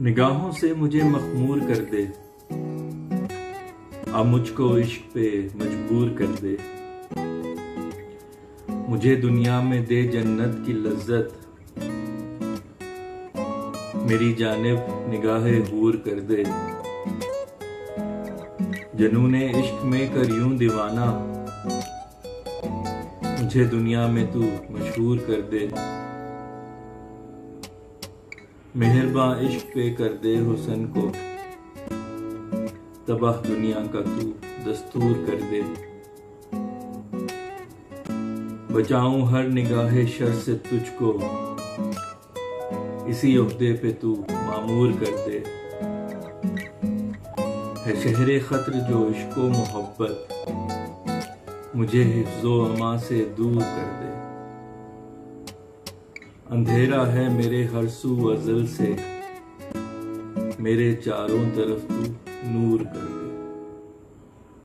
निगाहों से मुझे मखमूर कर दे, अब मुझको इश्क पे मजबूर कर दे। मुझे दुनिया में दे जन्नत की लज्जत, मेरी जानिब निगाहे हूर कर दे। जनूने इश्क में कर यूं दीवाना, मुझे दुनिया में तू मशहूर कर दे। मेहरबान इश्क पे कर दे हुस्न को, तबाह दुनिया का तू दस्तूर कर दे। बचाऊं हर निगाहे शर से तुझको, इसी ओहदे पे तू मामूर कर दे। है शहरे खत्र जो इश्को मोहब्बत, मुझे हिफ्ज़ो अमा से दूर कर दे। अंधेरा है मेरे हर सू अज़ल से, मेरे चारों तरफ तू नूर कर दे।